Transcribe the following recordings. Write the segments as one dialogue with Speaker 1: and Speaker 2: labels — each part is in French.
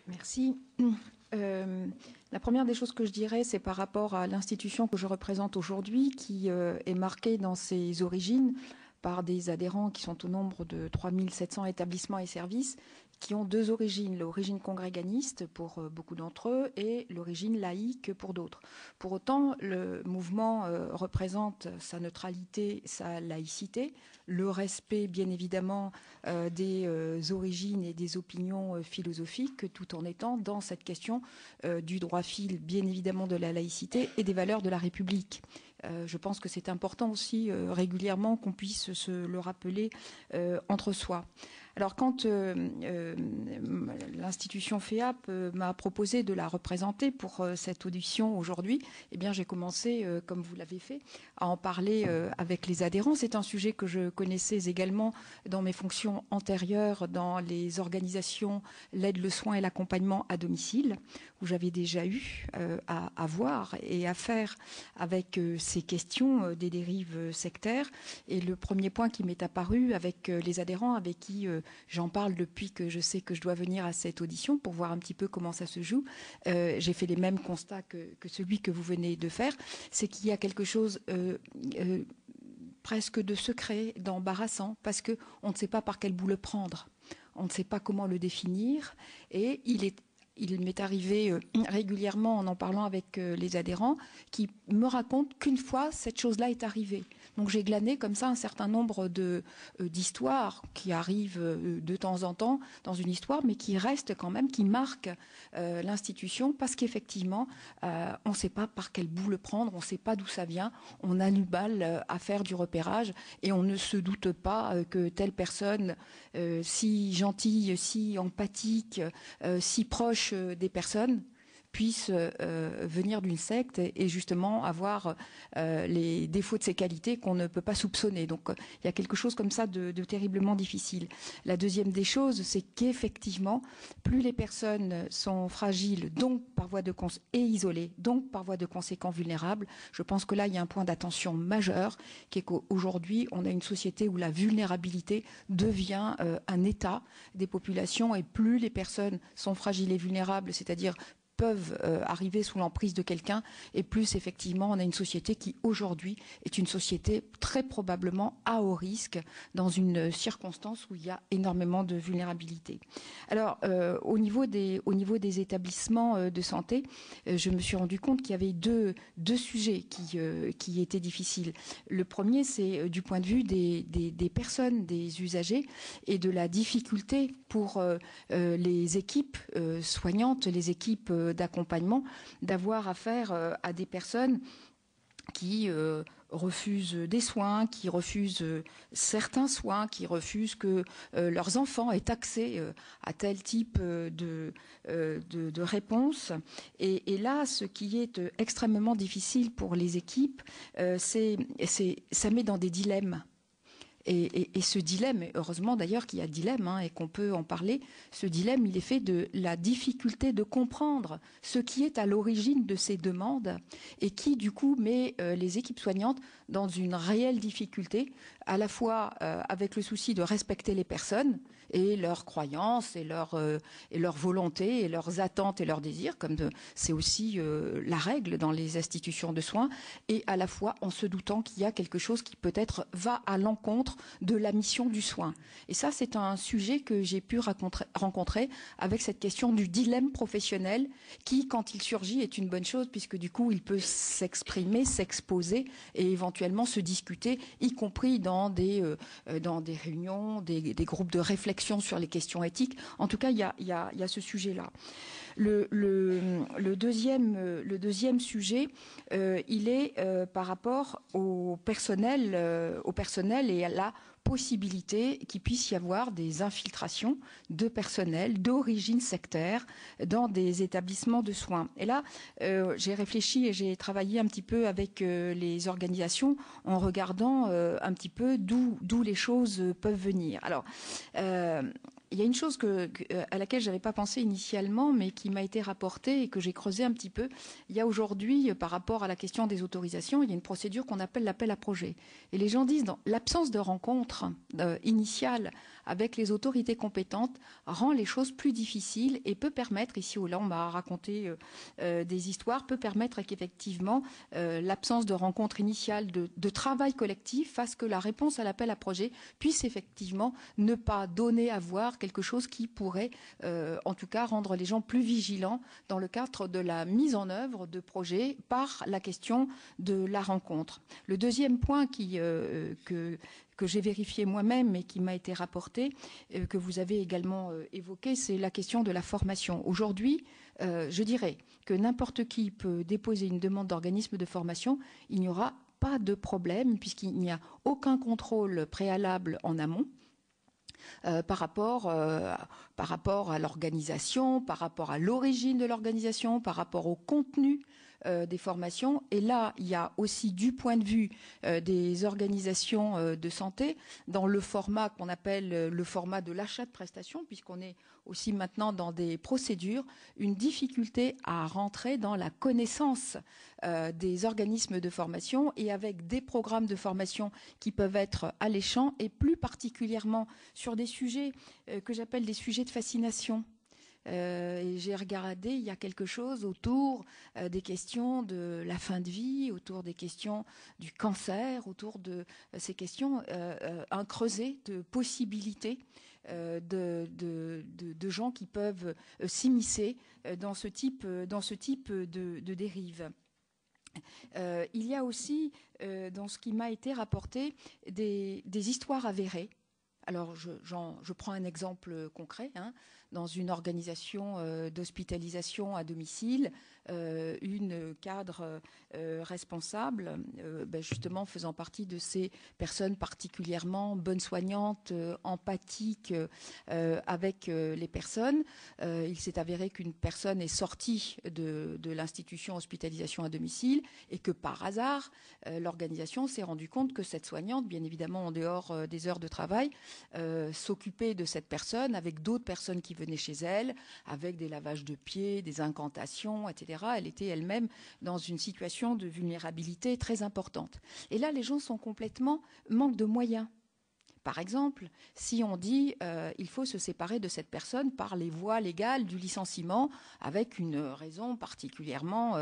Speaker 1: Merci. La première des choses que je dirais, c'est par rapport à l'institution que je représente aujourd'hui, qui est marquée dans ses origines par des adhérents qui sont au nombre de 3700 établissements et services, qui ont deux origines, l'origine congréganiste pour beaucoup d'entre eux et l'origine laïque pour d'autres. Pour autant, le mouvement représente sa neutralité, sa laïcité, le respect bien évidemment des origines et des opinions philosophiques, tout en étant dans cette question du droit fil, bien évidemment de la laïcité et des valeurs de la République. Je pense que c'est important aussi régulièrement qu'on puisse se le rappeler entre soi. Alors quand l'institution FEAP m'a proposé de la représenter pour cette audition aujourd'hui, eh bien j'ai commencé, comme vous l'avez fait, à en parler avec les adhérents. C'est un sujet que je connaissais également dans mes fonctions antérieures dans les organisations l'aide, le soin et l'accompagnement à domicile, où j'avais déjà eu à voir et à faire avec ces questions des dérives sectaires. Et le premier point qui m'est apparu avec les adhérents avec qui j'en parle depuis que je sais que je dois venir à cette audition pour voir un petit peu comment ça se joue. J'ai fait les mêmes constats que celui que vous venez de faire. C'est qu'il y a quelque chose presque de secret, d'embarrassant, parce qu'on ne sait pas par quel bout le prendre. On ne sait pas comment le définir. Et il m'est arrivé régulièrement en parlant avec les adhérents qui me racontent qu'une fois cette chose-là est arrivée. Donc j'ai glané comme ça un certain nombre d'histoires qui arrivent de temps en temps dans une histoire, mais qui restent quand même, qui marquent l'institution, parce qu'effectivement, on ne sait pas par quel bout le prendre, on ne sait pas d'où ça vient, on a du mal à faire du repérage et on ne se doute pas que telle personne, si gentille, si empathique, si proche des personnes, puisse venir d'une secte et justement avoir les défauts de ses qualités qu'on ne peut pas soupçonner. Donc il y a quelque chose comme ça de terriblement difficile. La deuxième des choses, c'est qu'effectivement, plus les personnes sont fragiles, donc par voie de et isolées, donc par voie de conséquent vulnérables, je pense que là, il y a un point d'attention majeur, qui est qu'aujourd'hui, on a une société où la vulnérabilité devient un état des populations, et plus les personnes sont fragiles et vulnérables, c'est-à-dire peuvent arriver sous l'emprise de quelqu'un, et plus effectivement on a une société qui aujourd'hui est une société très probablement à haut risque dans une circonstance où il y a énormément de vulnérabilité. Alors au niveau des établissements de santé, je me suis rendu compte qu'il y avait deux sujets qui étaient difficiles. Le premier, c'est du point de vue des personnes, des usagers, et de la difficulté pour les équipes soignantes, les équipes d'accompagnement, d'avoir affaire à des personnes qui refusent des soins, qui refusent certains soins, qui refusent que leurs enfants aient accès à tel type de réponse. Et là, ce qui est extrêmement difficile pour les équipes, ça met dans des dilemmes. Et ce dilemme, heureusement d'ailleurs qu'il y a dilemme et qu'on peut en parler, ce dilemme, il est fait de la difficulté de comprendre ce qui est à l'origine de ces demandes et qui, du coup, met les équipes soignantes dans une réelle difficulté, à la fois avec le souci de respecter les personnes et leurs croyances et leur volonté et leurs attentes et leurs désirs, comme c'est aussi la règle dans les institutions de soins, et à la fois en se doutant qu'il y a quelque chose qui peut-être va à l'encontre de la mission du soin. Et ça, c'est un sujet que j'ai pu rencontrer avec cette question du dilemme professionnel qui, quand il surgit, est une bonne chose, puisque du coup, il peut s'exprimer, s'exposer et éventuellement se discuter, y compris dans des réunions, des groupes de réflexion sur les questions éthiques. En tout cas, il y a ce sujet-là. Le deuxième sujet, il est par rapport au personnel et à la possibilité qu'il puisse y avoir des infiltrations de personnel d'origine sectaire dans des établissements de soins. Et là, j'ai réfléchi et j'ai travaillé un petit peu avec les organisations en regardant un petit peu d'où les choses peuvent venir. Alors, il y a une chose à laquelle je n'avais pas pensé initialement, mais qui m'a été rapportée et que j'ai creusé un petit peu. Il y a aujourd'hui, par rapport à la question des autorisations, il y a une procédure qu'on appelle l'appel à projet. Et les gens disent, dans l'absence de rencontre initiale avec les autorités compétentes rend les choses plus difficiles et peut permettre, ici où là on m'a raconté des histoires, peut permettre qu'effectivement l'absence de rencontre initiale, de travail collectif fasse que la réponse à l'appel à projet puisse effectivement ne pas donner à voir quelque chose qui pourrait en tout cas rendre les gens plus vigilants dans le cadre de la mise en œuvre de projets par la question de la rencontre. Le deuxième point que j'ai vérifié moi-même et qui m'a été rapporté, que vous avez également évoqué, c'est la question de la formation. Aujourd'hui, je dirais que n'importe qui peut déposer une demande d'organisme de formation, il n'y aura pas de problème puisqu'il n'y a aucun contrôle préalable en amont. Par rapport à l'organisation, par rapport à l'origine de l'organisation, par rapport au contenu des formations. Et là, il y a aussi du point de vue des organisations de santé, dans le format qu'on appelle le format de l'achat de prestations, puisqu'on est aussi maintenant dans des procédures, une difficulté à rentrer dans la connaissance des organismes de formation et avec des programmes de formation qui peuvent être alléchants et plus particulièrement sur des sujets que j'appelle des sujets de fascination. Et j'ai regardé, il y a quelque chose autour des questions de la fin de vie, autour des questions du cancer, autour de ces questions, un creuset de possibilités de gens qui peuvent s'immiscer dans ce type de dérive. Il y a aussi, dans ce qui m'a été rapporté, des histoires avérées. Alors, je prends un exemple concret. Dans une organisation d'hospitalisation à domicile, une cadre responsable, justement faisant partie de ces personnes particulièrement bonnes soignantes, empathiques avec les personnes. Il s'est avéré qu'une personne est sortie de l'institution hospitalisation à domicile et que par hasard, l'organisation s'est rendue compte que cette soignante, bien évidemment en dehors des heures de travail, s'occupait de cette personne avec d'autres personnes qui venaient chez elle, avec des lavages de pieds, des incantations, etc. Elle était elle-même dans une situation de vulnérabilité très importante. Et là, les gens sont complètement manque de moyens. Par exemple, si on dit il faut se séparer de cette personne par les voies légales du licenciement, avec une raison particulièrement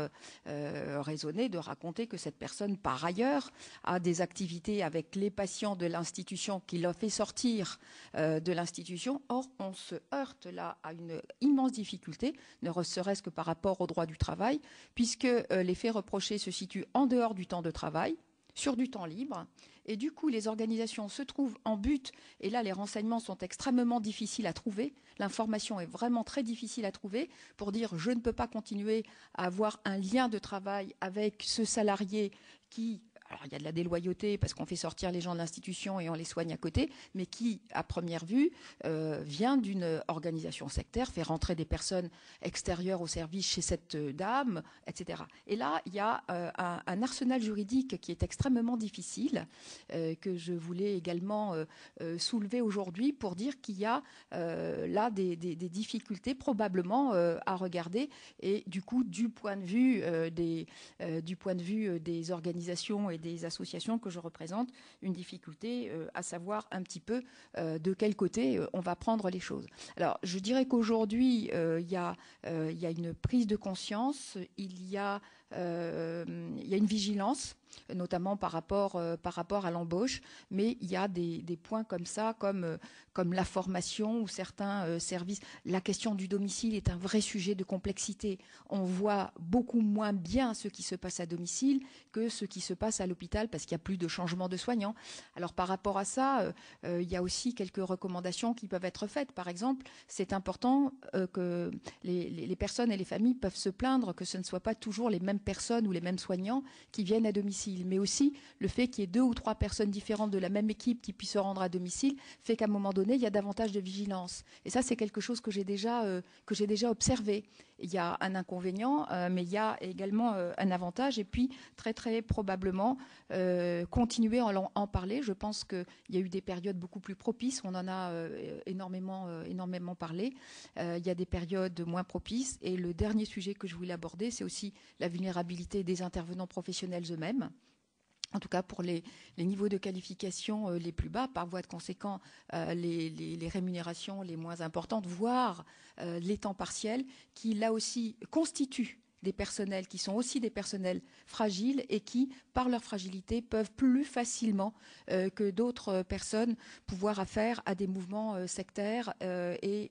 Speaker 1: raisonnée de raconter que cette personne, par ailleurs, a des activités avec les patients de l'institution qui l'a fait sortir de l'institution. Or, on se heurte là à une immense difficulté, ne serait-ce que par rapport au droit du travail, puisque les faits reprochés se situent en dehors du temps de travail, sur du temps libre. Et du coup, les organisations se trouvent en but, et là, les renseignements sont extrêmement difficiles à trouver. L'information est vraiment très difficile à trouver pour dire je ne peux pas continuer à avoir un lien de travail avec ce salarié qui... Alors, il y a de la déloyauté parce qu'on fait sortir les gens de l'institution et on les soigne à côté, mais qui, à première vue, vient d'une organisation sectaire, fait rentrer des personnes extérieures au service chez cette dame, etc. Et là, il y a un arsenal juridique qui est extrêmement difficile, que je voulais également soulever aujourd'hui pour dire qu'il y a là des difficultés probablement à regarder. Et du coup, du point de vue des organisations et des associations que je représente, une difficulté à savoir un petit peu de quel côté on va prendre les choses. Alors, je dirais qu'aujourd'hui, il y a une prise de conscience, il y a une vigilance, notamment par rapport à l'embauche, mais il y a des points comme ça, comme la formation ou certains services. La question du domicile est un vrai sujet de complexité. On voit beaucoup moins bien ce qui se passe à domicile que ce qui se passe à l'hôpital parce qu'il n'y a plus de changement de soignants. Alors par rapport à ça, il y a aussi quelques recommandations qui peuvent être faites. Par exemple, c'est important que les personnes et les familles peuvent se plaindre que ce ne soient pas toujours les mêmes personnes ou les mêmes soignants qui viennent à domicile. Mais aussi, le fait qu'il y ait 2 ou 3 personnes différentes de la même équipe qui puissent se rendre à domicile fait qu'à un moment donné, il y a davantage de vigilance. Et ça, c'est quelque chose que j'ai déjà observé. Il y a un inconvénient, mais il y a également un avantage. Et puis, très, très probablement, continuer à en parler. Je pense qu'il y a eu des périodes beaucoup plus propices. On en a énormément parlé. Il y a des périodes moins propices. Et le dernier sujet que je voulais aborder, c'est aussi la vulnérabilité des intervenants professionnels eux-mêmes. en tout cas pour les niveaux de qualification les plus bas, par voie de conséquent les rémunérations les moins importantes, voire les temps partiels, qui là aussi constituent des personnels qui sont aussi des personnels fragiles et qui, par leur fragilité, peuvent plus facilement que d'autres personnes pouvoir affaire à des mouvements sectaires et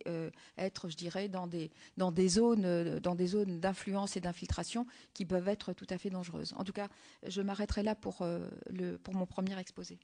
Speaker 1: être, je dirais, dans des zones d'influence et d'infiltration qui peuvent être tout à fait dangereuses. En tout cas, je m'arrêterai là pour mon premier exposé.